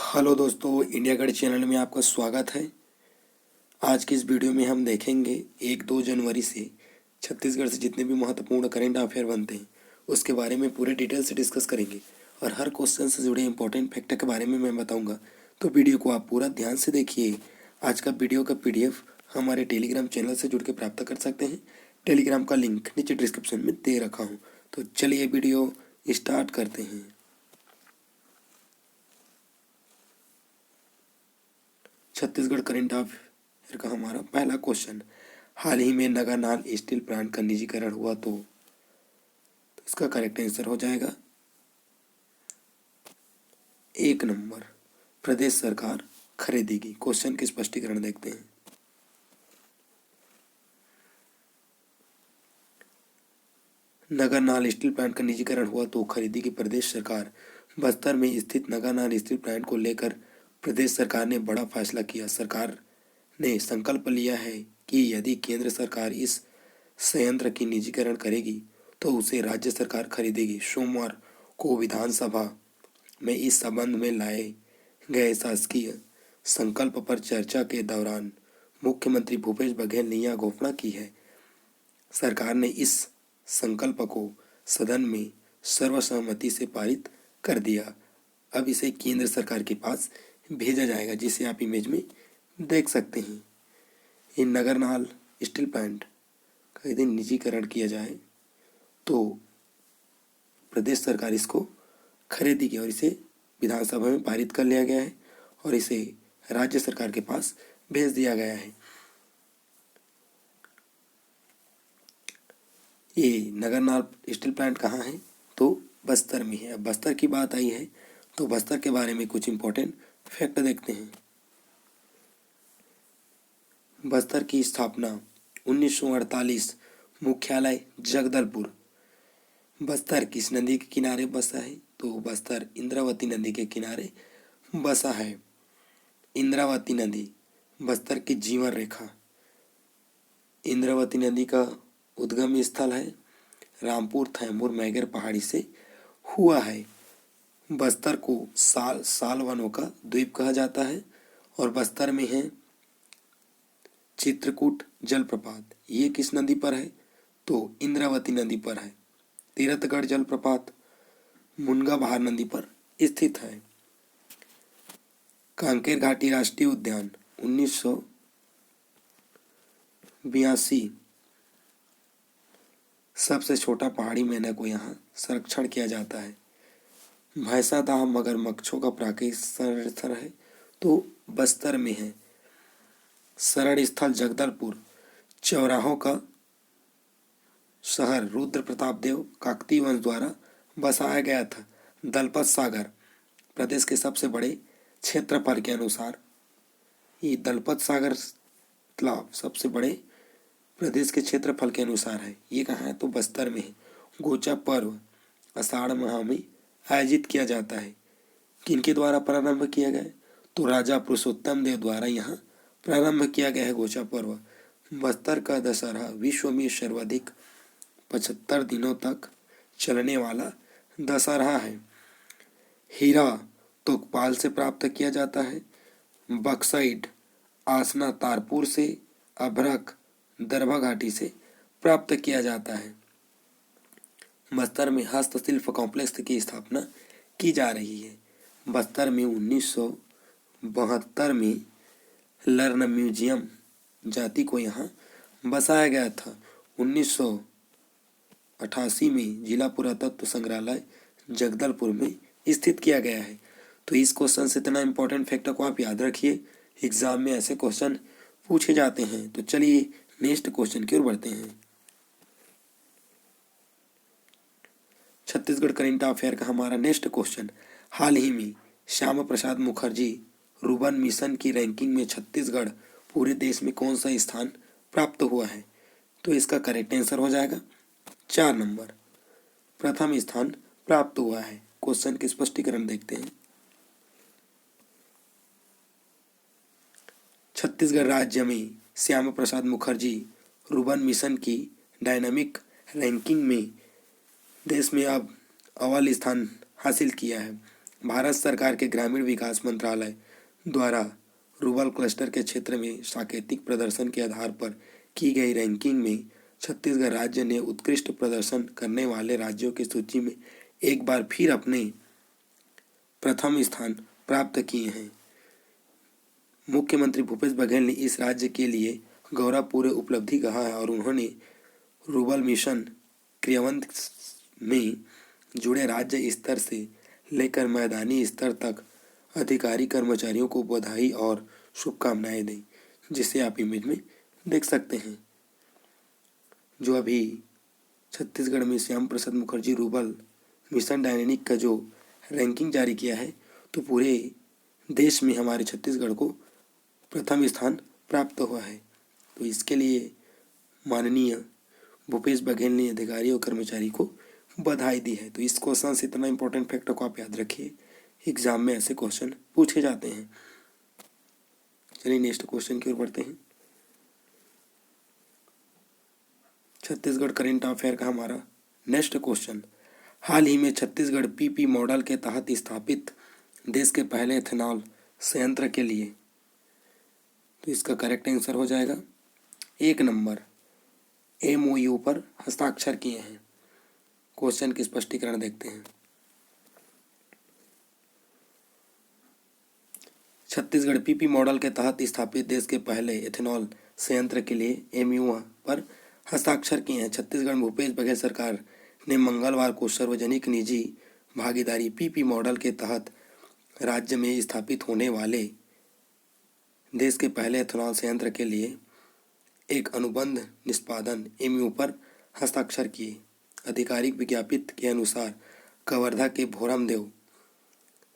Hello दोस्तों, India गढ़ channel में आपका स्वागत है। आज की इस वीडियो में हम देखेंगे 1-2 जनवरी से छत्तीसगढ़ से जितने भी महत्वपूर्ण करेंट अफेयर बनते हैं उसके बारे में पूरे डिटेल से डिस्कस करेंगे और हर क्वेश्चन से जुड़े इंपॉर्टेंट फैक्टर के बारे में मैं बताऊंगा। तो वीडियो को आप पूरा ध्यान से देखिए। आज का वीडियो का PDF हमारे टेलीग्राम चैनल से जुड़ के प्राप्त कर सकते हैं। टेलीग्राम का लिंक नीचे डिस्क्रिप्शन में दे रखा हूँ। तो चलिए वीडियो स्टार्ट करते हैं। छत्तीसगढ़ करेंट अफेयर का हमारा पहला क्वेश्चन, हाल ही में नगानाल स्टील प्लांट का निजीकरण हुआ तो इसका करेक्ट आंसर हो जाएगा 1 नंबर, प्रदेश सरकार खरीदेगी। क्वेश्चन के स्पष्टीकरण देखते हैं। नगानाल स्टील प्लांट का निजीकरण हुआ तो खरीदेगी प्रदेश सरकार। बस्तर में स्थित नगानाल स्टील प्लांट को लेकर प्रदेश सरकार ने बड़ा फैसला किया। सरकार ने संकल्प लिया है कि यदि केंद्र सरकार इस संयंत्र की निजीकरण करेगी तो उसे राज्य सरकार खरीदेगी। सोमवार को विधानसभा में इस संबंध में लाए गए शासकीय संकल्प पर चर्चा के दौरान मुख्यमंत्री भूपेश बघेल ने यह घोषणा की है। सरकार ने इस संकल्प को सदन में सर्वसम्मति से पारित कर दिया। अब इसे केंद्र सरकार के पास भेजा जाएगा, जिसे आप इमेज में देख सकते हैं। ये नगरनाल स्टील प्लांट का यदि निजीकरण किया जाए तो प्रदेश सरकार इसको खरीदेगी और इसे विधानसभा में पारित कर लिया गया है और इसे राज्य सरकार के पास भेज दिया गया है। ये नगरनाल स्टील प्लांट कहाँ है तो बस्तर में है। अब बस्तर की बात आई है तो बस्तर के बारे में कुछ इंपॉर्टेंट फैक्ट देखते हैं। बस्तर की स्थापना 1948, मुख्यालय जगदलपुर। बस्तर किस नदी के किनारे बसा है तो बस्तर इंद्रावती नदी के किनारे बसा है। इंद्रावती नदी बस्तर की जीवन रेखा। इंद्रावती नदी का उद्गम स्थल है रामपुर थैमूर मैगर पहाड़ी से हुआ है। बस्तर को साल वनों का द्वीप कहा जाता है और बस्तर में है चित्रकूट जलप्रपात। ये किस नदी पर है तो इंद्रावती नदी पर है। तीरथगढ़ जलप्रपात मुनगा बहार नदी पर स्थित है। कांकेर घाटी राष्ट्रीय उद्यान 1982 सबसे छोटा पहाड़ी मेंढक को यहाँ संरक्षण किया जाता है। भैंसादाह मगरमच्छों का प्राकृतिक संरक्षण है तो बस्तर में है। शरण स्थल जगदलपुर चौराहों का शहर रुद्र प्रताप देव काकतीय वंश द्वारा बसाया गया था। दलपत सागर प्रदेश के सबसे बड़े क्षेत्रफल के अनुसार ये दलपत सागर तालाब सबसे बड़े प्रदेश के क्षेत्रफल के अनुसार है। ये कहाँ है तो बस्तर में है। गोचा पर्व आषाढ़ माह में आयोजित किया जाता है। किनके द्वारा प्रारंभ किया गया तो राजा पुरुषोत्तम देव द्वारा यहाँ प्रारंभ किया गया है गोचा पर्व। बस्तर का दशहरा विश्व में सर्वाधिक 75 दिनों तक चलने वाला दशहरा है। हीरा तोकपाल से प्राप्त किया जाता है। बक्साइट आसना तारपुर से, अभ्रक दरभा घाटी से प्राप्त किया जाता है। बस्तर में हस्तशिल्प कॉम्प्लेक्स की स्थापना की जा रही है। बस्तर में 1972 में लर्न म्यूजियम जाति को यहाँ बसाया गया था। 1988 में जिला पुरातत्व संग्रहालय जगदलपुर में स्थित किया गया है। तो इस क्वेश्चन से इतना इंपॉर्टेंट फैक्टर को आप याद रखिए, एग्जाम में ऐसे क्वेश्चन पूछे जाते हैं। तो चलिए नेक्स्ट क्वेश्चन की ओर बढ़ते हैं। छत्तीसगढ़ करेंट अफेयर का हमारा नेक्स्ट क्वेश्चन, हाल ही में श्यामा प्रसाद मुखर्जी रुर्बन मिशन की रैंकिंग में छत्तीसगढ़ पूरे देश में कौन सा स्थान प्राप्त हुआ है तो इसका करेक्ट आंसर हो जाएगा 4 नंबर, प्रथम स्थान प्राप्त हुआ है। क्वेश्चन के स्पष्टीकरण देखते हैं। छत्तीसगढ़ राज्य में श्यामा प्रसाद मुखर्जी रुर्बन मिशन की डायनामिक रैंकिंग में देश में अब अव्वल स्थान हासिल किया है। भारत सरकार के ग्रामीण विकास मंत्रालय द्वारा रूरल क्लस्टर के क्षेत्र में सांकेतिक प्रदर्शन के आधार पर की गई रैंकिंग में छत्तीसगढ़ राज्य ने उत्कृष्ट प्रदर्शन करने वाले राज्यों की सूची में एक बार फिर अपने प्रथम स्थान प्राप्त किए हैं। मुख्यमंत्री भूपेश बघेल ने इस राज्य के लिए गौरवपूर्ण उपलब्धि कहा है और उन्होंने रूरल मिशन क्रियान्वयन में जुड़े राज्य स्तर से लेकर मैदानी स्तर तक अधिकारी कर्मचारियों को बधाई और शुभकामनाएं दी, जिसे आप इमेज में देख सकते हैं। जो अभी छत्तीसगढ़ में Shyam Prasad Mukherjee rural mission dynamic का जो रैंकिंग जारी किया है, तो पूरे देश में हमारे छत्तीसगढ़ को प्रथम स्थान प्राप्त हुआ है। तो इसके लिए माननीय भूपेश बघेल ने अधिकारी और कर्मचारी को बधाई दी है। तो इस क्वेश्चन से इतना इंपॉर्टेंट फैक्ट को आप याद रखिए, एग्जाम में ऐसे क्वेश्चन पूछे जाते हैं। चलिए नेक्स्ट क्वेश्चन की ओर बढ़ते हैं। छत्तीसगढ़ करेंट अफेयर का हमारा नेक्स्ट क्वेश्चन, हाल ही में छत्तीसगढ़ पीपी मॉडल के तहत स्थापित देश के पहले एथेनॉल संयंत्र के लिए, तो इसका करेक्ट आंसर हो जाएगा 1 नंबर MOU पर हस्ताक्षर किए हैं। क्वेश्चन की स्पष्टीकरण देखते हैं। छत्तीसगढ़ पीपी मॉडल के तहत स्थापित देश के पहले एथेनॉल संयंत्र के लिए MOU पर हस्ताक्षर किए हैं। छत्तीसगढ़ में भूपेश बघेल सरकार ने मंगलवार को सार्वजनिक निजी भागीदारी पीपी मॉडल के तहत राज्य में स्थापित होने वाले देश के पहले एथेनॉल संयंत्र के लिए एक अनुबंध निष्पादन MOU पर हस्ताक्षर किए। आधिकारिक विज्ञप्ति के अनुसार कवर्धा के भोरमदेव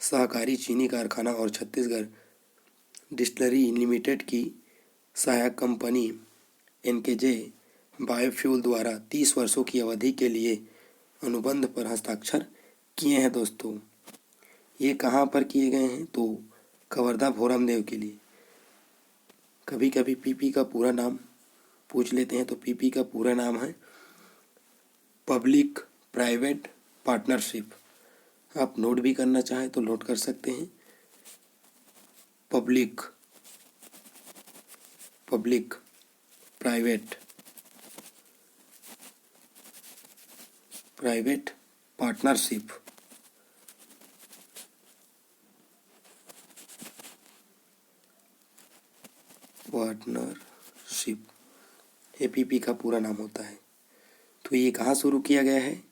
सहकारी चीनी कारखाना और छत्तीसगढ़ डिस्टिलरी लिमिटेड की सहायक कंपनी NKJ बायोफ्यूल द्वारा 30 वर्षों की अवधि के लिए अनुबंध पर हस्ताक्षर किए हैं। दोस्तों ये कहाँ पर किए गए हैं, तो कवर्धा भोरमदेव के लिए। कभी कभी पीपी का पूरा नाम पूछ लेते हैं, तो पीपी का पूरा नाम है पब्लिक प्राइवेट पार्टनरशिप। आप नोट भी करना चाहें तो नोट कर सकते हैं, पब्लिक प्राइवेट पार्टनरशिप। APP का पूरा नाम होता है। तो ये कहाँ शुरू किया गया है,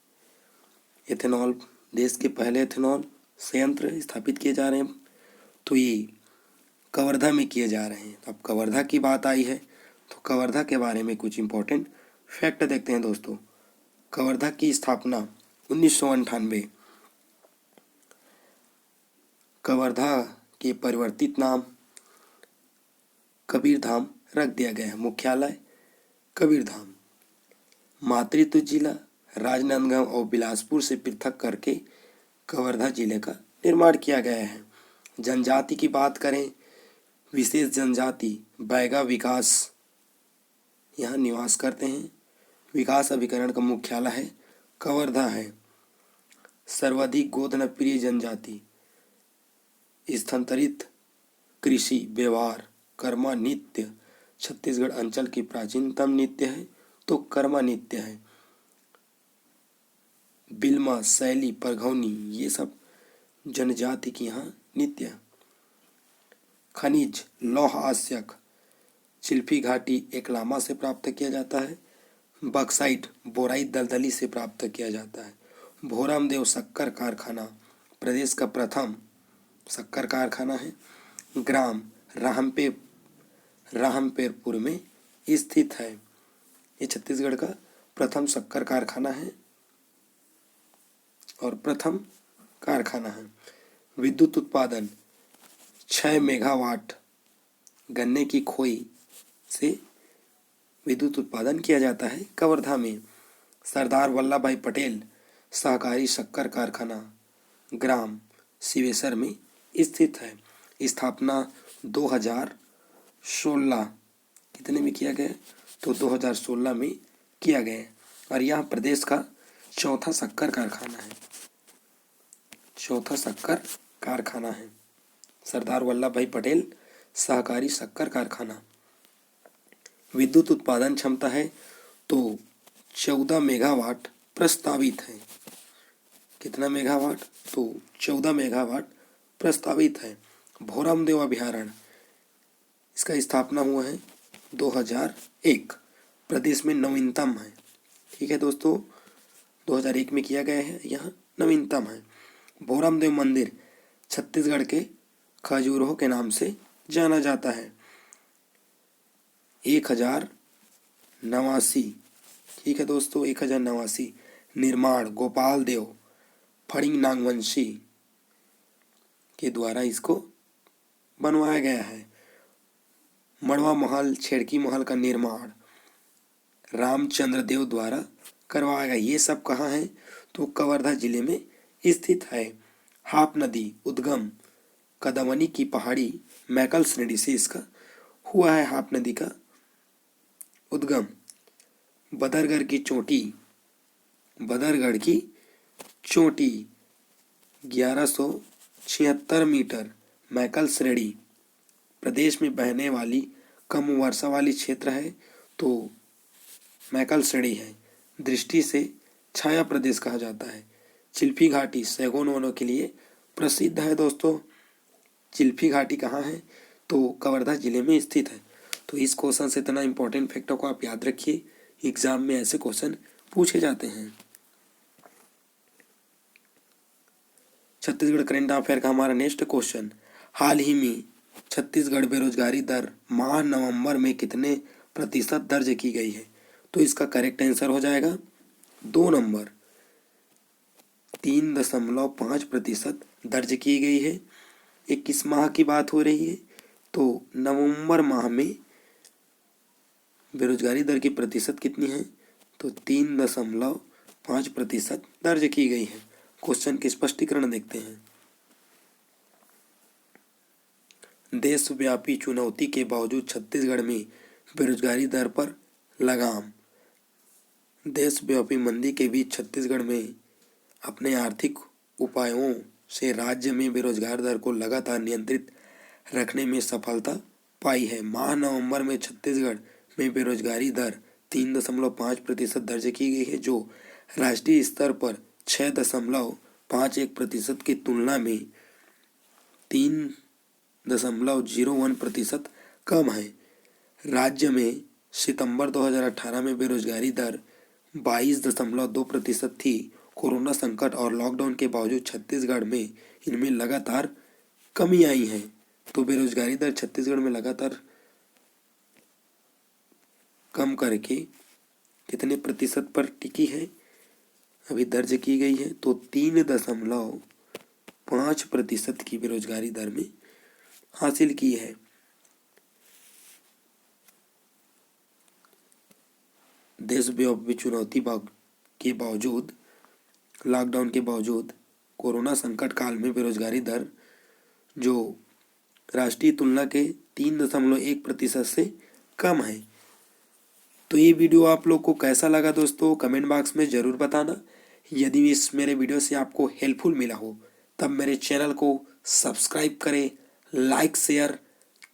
एथेनॉल, देश के पहले एथेनॉल संयंत्र स्थापित किए जा रहे हैं, तो ये कवर्धा में किए जा रहे हैं। अब कवर्धा की बात आई है तो कवर्धा के बारे में कुछ इंपॉर्टेंट फैक्ट देखते हैं दोस्तों। कवर्धा की स्थापना 1998, कवर्धा के परिवर्तित नाम कबीरधाम रख दिया गया है। मुख्यालय कबीरधाम, मातृत्व जिला राजनांदगांव और बिलासपुर से पृथक करके कवर्धा जिले का निर्माण किया गया है। जनजाति की बात करें, विशेष जनजाति बैगा विकास यहाँ निवास करते हैं। विकास अभिकरण का मुख्यालय है कवर्धा है। सर्वाधिक गोधन प्रिय जनजाति स्थानांतरित कृषि व्यवहार कर्मा नृत्य छत्तीसगढ़ अंचल की प्राचीनतम नृत्य है, तो कर्मा नृत्य है। बिल्मा शैली परघौनी ये सब जनजाति की यहाँ नृत्य। खनिज लौह आस्यक चिल्फी घाटी एकलामा से प्राप्त किया जाता है। बक्साइट बोराइट दलदली से प्राप्त किया जाता है। भोरमदेव शक्कर कारखाना प्रदेश का प्रथम शक्कर कारखाना है। ग्राम रामपेरपुर में स्थित है। ये छत्तीसगढ़ का प्रथम शक्कर कारखाना है और प्रथम कारखाना है। विद्युत उत्पादन 6 मेगावाट गन्ने की खोई से विद्युत उत्पादन किया जाता है कवर्धा में। सरदार वल्लभ भाई पटेल सहकारी शक्कर कारखाना ग्राम सिवेसर में स्थित है। स्थापना 2016 कितने में किया गया, तो 2016 में किया गया और यह प्रदेश का चौथा शक्कर कारखाना है। चौथा शक्कर कारखाना है। सरदार वल्लभ भाई पटेल सहकारी शक्कर कारखाना। विद्युत उत्पादन क्षमता है तो 14 मेगावाट प्रस्तावित है। कितना मेगावाट? तो 14 मेगावाट प्रस्तावित है। भोरामदेव अभयारण्य, इसका स्थापना हुआ है 2001, प्रदेश में नवीनतम है। ठीक है दोस्तों, 2001 में किया गया है, यह नवीनतम है। भोरामदेव मंदिर छत्तीसगढ़ के खजुराहो के नाम से जाना जाता है। 1089, ठीक है दोस्तों, 1089 निर्माण गोपाल देव फड़िंग नागवंशी के द्वारा इसको बनवाया गया है। मड़वा महल छेड़की महल का निर्माण रामचंद्र देव द्वारा करवाया गया। ये सब कहाँ है? तो कवर्धा जिले में स्थित है। हाप नदी उद्गम कदमनी की पहाड़ी मैकल श्रेणी से इसका हुआ है। हाप नदी का उद्गम बदरगढ़ की चोटी 1176 मीटर मैकल श्रेणी प्रदेश में बहने वाली कम वर्षा वाली क्षेत्र है तो मैकल श्रेणी है। दृष्टि से छाया प्रदेश कहा जाता है। चिल्फी घाटी सैगोन वनों के लिए प्रसिद्ध है। दोस्तों चिल्फी घाटी कहाँ है? तो कवर्धा जिले में स्थित है। तो इस क्वेश्चन से इतना इंपॉर्टेंट फैक्टों को आप याद रखिए, एग्जाम में ऐसे क्वेश्चन पूछे जाते हैं। छत्तीसगढ़ करंट अफेयर का हमारा नेक्स्ट क्वेश्चन, हाल ही में छत्तीसगढ़ बेरोजगारी दर माह नवंबर में कितने प्रतिशत दर्ज की गई है? तो इसका करेक्ट आंसर हो जाएगा 2 नंबर, 3.5% दर्ज की गई है। ये किस माह की बात हो रही है? तो नवंबर माह में बेरोजगारी दर की प्रतिशत कितनी है? तो 3.5% दर्ज की गई है। क्वेश्चन के स्पष्टीकरण देखते हैं। देशव्यापी चुनौती के बावजूद छत्तीसगढ़ में बेरोजगारी दर पर लगाम। देशव्यापी मंदी के बीच छत्तीसगढ़ में अपने आर्थिक उपायों से राज्य में बेरोजगार दर को लगातार नियंत्रित रखने में सफलता पाई है। माह नवंबर में छत्तीसगढ़ में बेरोजगारी दर 3.5% दर्ज की गई है, जो राष्ट्रीय स्तर पर 6.51% की तुलना में 3.01% कम है। राज्य में सितंबर 2018 में बेरोजगारी दर 22.2% थी। कोरोना संकट और लॉकडाउन के बावजूद छत्तीसगढ़ में इनमें लगातार कमी आई है। तो बेरोजगारी दर छत्तीसगढ़ में लगातार कम करके कितने प्रतिशत पर टिकी है, अभी दर्ज की गई है? तो 3.5% की बेरोजगारी दर में हासिल की है। देशव्यापी चुनौती के बावजूद, लॉकडाउन के बावजूद, कोरोना संकट काल में बेरोजगारी दर जो राष्ट्रीय तुलना के 3.1% से कम है। तो ये वीडियो आप लोग को कैसा लगा दोस्तों, कमेंट बॉक्स में ज़रूर बताना। यदि इस मेरे वीडियो से आपको हेल्पफुल मिला हो तब मेरे चैनल को सब्सक्राइब करें, like share.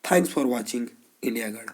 Thanks for watching India गढ़।